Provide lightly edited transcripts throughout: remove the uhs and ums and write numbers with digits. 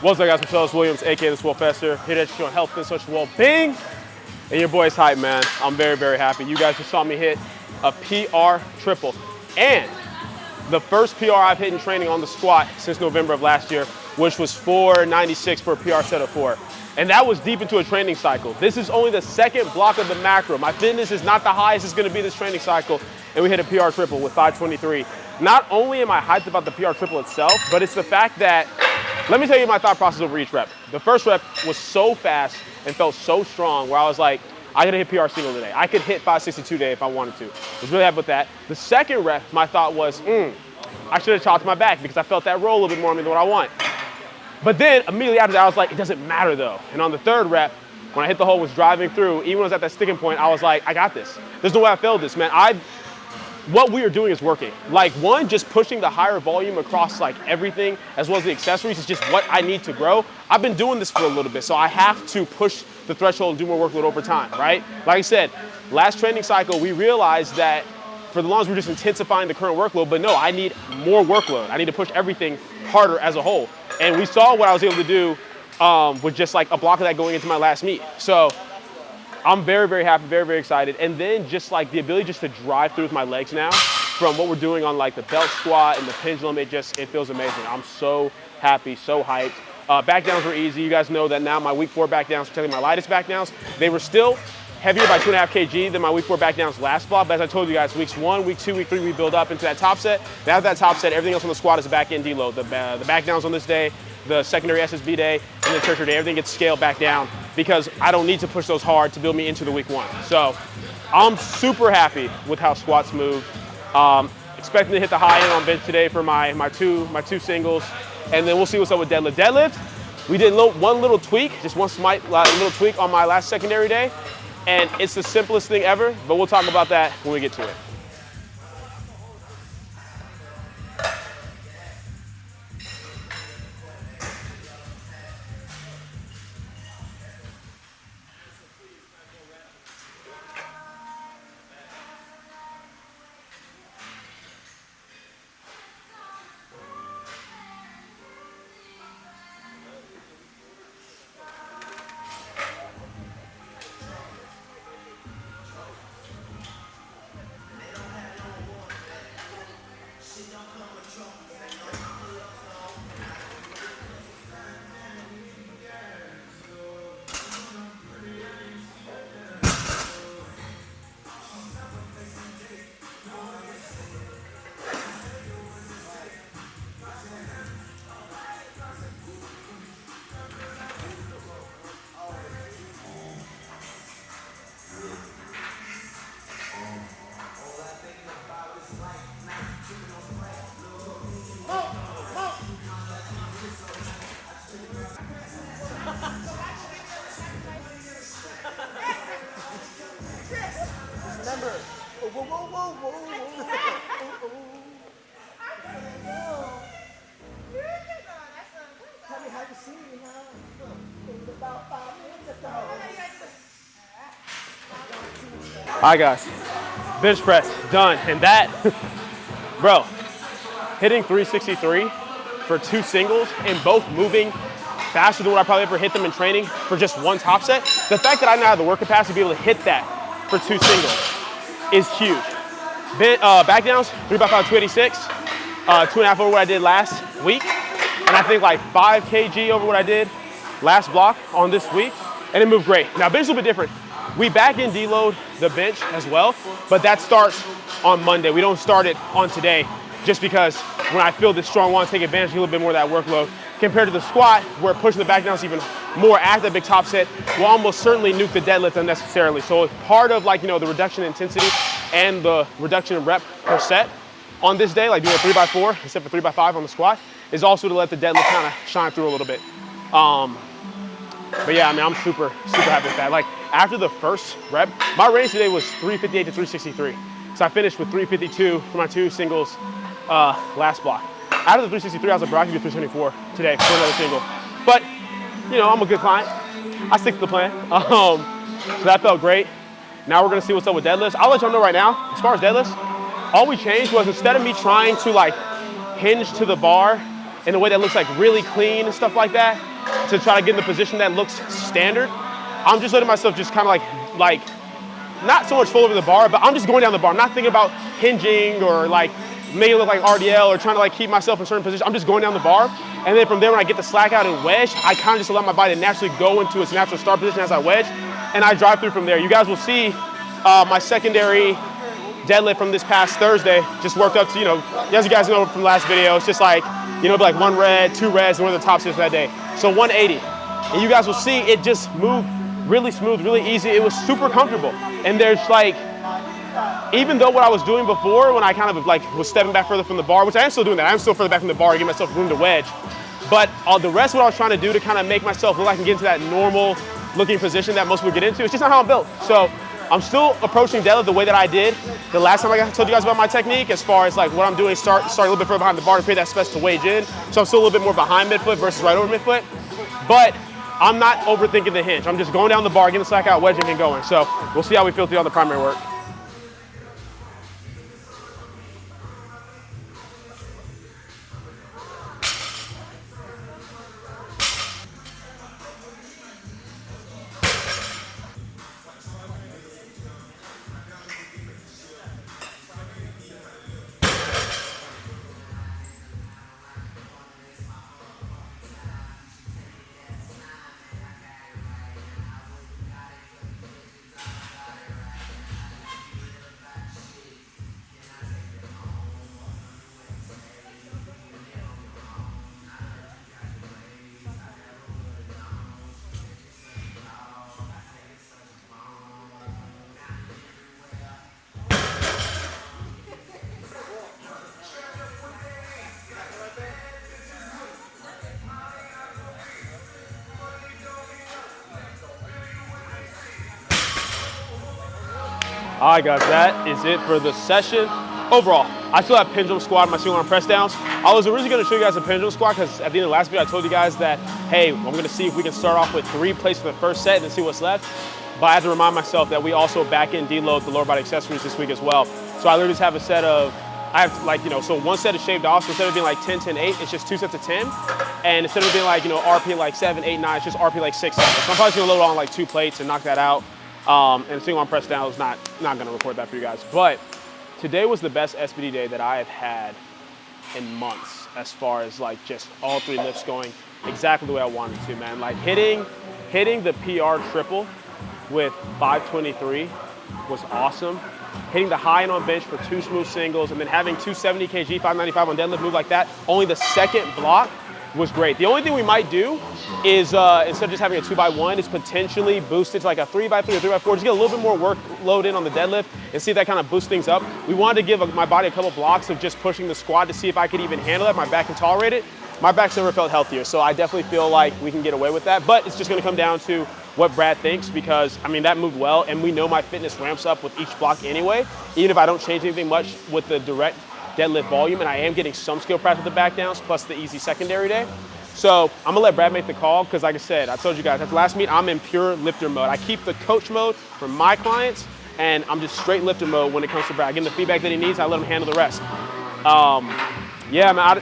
What's up, guys? I'm Charles Williams, aka TheSwolefessor, here to educate you on health and social well-being. And your boy's hype, man. I'm very, very happy. You guys just saw me hit a PR triple. And the first PR I've hit in training on the squat since November of last year, which was 496 for a PR set of 4. And that was deep into a training cycle. This is only the second block of the macro. My fitness is not the highest it's gonna be this training cycle, and we hit a PR triple with 523. Not only am I hyped about the PR triple itself, but it's the fact that, let me tell you my thought process over each rep. The first rep was so fast and felt so strong where I was like, I could hit PR single today. I could hit 562 today if I wanted to. I was really happy with that. The second rep, my thought was, I should have chopped my back because I felt that roll a little bit more than what I want. But then immediately after that, I was like, it doesn't matter though. And on the third rep, when I hit the hole, was driving through, even when I was at that sticking point, I was like, I got this. There's no way I failed this, man. What we are doing is working. Like, one, just pushing the higher volume across like everything as well as the accessories is just what I need to grow. I've been doing this for a little bit, so I have to push the threshold and do more workload over time, right? Like I said, last training cycle, we realized that for the longest we're just intensifying the current workload, but no, I need more workload. I need to push everything harder as a whole. And we saw what I was able to do with just like a block of that going into my last meet. So I'm very, very happy, very, very excited. And then just like the ability just to drive through with my legs now from what we're doing on like the belt squat and the pendulum, it feels amazing. I'm so happy, so hyped. Back downs were easy. You guys know that now my week 4 back downs, particularly my lightest back downs, they were still heavier by 2.5 kg than my week 4 back downs last block. But as I told you guys, weeks 1, week 2, week 3, we build up into that top set. Now that top set, everything else on the squat is a back end deload. The back downs on this day, the secondary SSB day, and the tertiary day, everything gets scaled back down because I don't need to push those hard to build me into the week 1. So I'm super happy with how squats move. Expecting to hit the high end on bench today for my two singles, and then we'll see what's up with deadlift. Deadlift, we did one little tweak, just one slight little tweak on my last secondary day, and it's the simplest thing ever, but we'll talk about that when we get to it. All right, guys, bench press, done. And that, bro, hitting 363 for 2 singles and both moving faster than what I probably ever hit them in training for just one top set. The fact that I now have the work capacity to be able to hit that for 2 singles is huge. Back downs, 3x5, 286, 2.5 over what I did last week. And I think like 5 kg over what I did last block on this week. And it moved great. Now bench is a little bit different. We back in deload the bench as well, but that starts on Monday. We don't start it on today just because when I feel this strong, I want to take advantage of a little bit more of that workload. Compared to the squat, where pushing the back down is even more at that big top set, will almost certainly nuke the deadlift unnecessarily. So it's part of like, you know, the reduction in intensity and the reduction in rep per set on this day, like doing a 3x4 instead of 3x5 on the squat, is also to let the deadlift kind of shine through a little bit. But yeah, I mean, I'm super happy with that. Like after the first rep, my range today was 358 to 363. So I finished with 352 for my 2 singles last block. Out of the 363, I was like, bro, I can do 374 today for another single. But, you know, I'm a good client. I stick to the plan. So that felt great. Now we're gonna see what's up with deadlifts. I'll let y'all know right now, as far as deadlifts, all we changed was instead of me trying to like hinge to the bar in a way that looks like really clean and stuff like that, to try to get in the position that looks standard, I'm just letting myself just kind of like not so much full over the bar, but I'm just going down the bar. I'm not thinking about hinging or like making it look like RDL or trying to like keep myself in a certain position. I'm just going down the bar. And then from there, when I get the slack out and wedge, I kind of just allow my body to naturally go into its natural start position as I wedge. And I drive through from there. You guys will see my secondary deadlift from this past Thursday just worked up to, you know, as you guys know from the last video, it's just like, you know, like 1 red, 2 reds, and one of the top six that day. So 180. And you guys will see it just moved really smooth, really easy. It was super comfortable. And there's like, even though what I was doing before when I kind of like was stepping back further from the bar, which I am still doing that, I'm still further back from the bar to give myself room to wedge. But the rest of what I was trying to do to kind of make myself look like I can get into that normal looking position that most people get into, it's just not how I'm built. So I'm still approaching deadlift the way that I did the last time I told you guys about my technique, as far as like what I'm doing, start a little bit further behind the bar to create that space to wedge in. So I'm still a little bit more behind midfoot versus right over midfoot. But I'm not overthinking the hinge. I'm just going down the bar, getting the slack out, wedging and going. So we'll see how we feel through on the primary work. All right, guys, that is it for the session. Overall, I still have pendulum squat and my single arm press downs. I was originally gonna show you guys a pendulum squat because at the end of the last video, I told you guys that, hey, I'm gonna see if we can start off with 3 plates for the first set and then see what's left. But I had to remind myself that we also back in deload the lower body accessories this week as well. So I literally just have a set of, I have like, you know, so 1 set is shaved off. So instead of being like 10, 10, 8, it's just 2 sets of 10. And instead of being like, you know, RP like 7, 8, 9, it's just RP like 6, 7. So I'm probably gonna load on like 2 plates and knock that out. And single arm press down is not gonna record that for you guys. But today was the best SBD day that I have had in months, as far as like just all 3 lifts going exactly the way I wanted to, man. Like hitting the PR triple with 523 was awesome. Hitting the high end on bench for 2 smooth singles, and then having 270 kg, 595 on deadlift move like that, only the second block was great. The only thing we might do is, instead of just having a 2x1, is potentially boost it to like a 3x3 or 3x4, just get a little bit more workload in on the deadlift and see if that kind of boosts things up. We wanted to give my body a couple blocks of just pushing the squat to see if I could even handle that, my back can tolerate it. My back's never felt healthier, so I definitely feel like we can get away with that, but it's just gonna come down to what Brad thinks, because I mean, that moved well, and we know my fitness ramps up with each block anyway, even if I don't change anything much with the direct deadlift volume, and I am getting some skill practice with the back downs plus the easy secondary day. So I'm gonna let Brad make the call, because like I said, I told you guys at the last meet, I'm in pure lifter mode. I keep the coach mode for my clients, and I'm just straight lifter mode when it comes to Brad. I give him the feedback that he needs, I let him handle the rest. Yeah, man,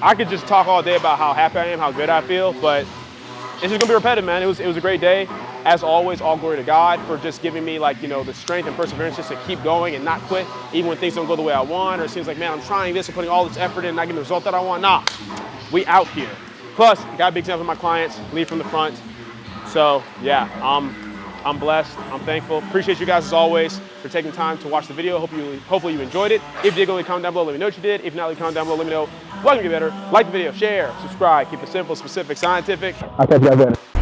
I could just talk all day about how happy I am, how good I feel, but it's just gonna be repetitive, man. It was a great day. As always, all glory to God for just giving me, like, you know, the strength and perseverance just to keep going and not quit, even when things don't go the way I want, or it seems like, man, I'm trying this and putting all this effort in and not getting the result that I want. Nah, we out here. Plus, got a big example of my clients, lead from the front. So yeah, I'm blessed, I'm thankful. Appreciate you guys as always for taking time to watch the video. Hopefully you enjoyed it. If you did, leave a comment down below, let me know what you did. If not, leave a comment down below, let me know what can get better. Like the video, share, subscribe, keep it simple, specific, scientific. I'll catch you guys later.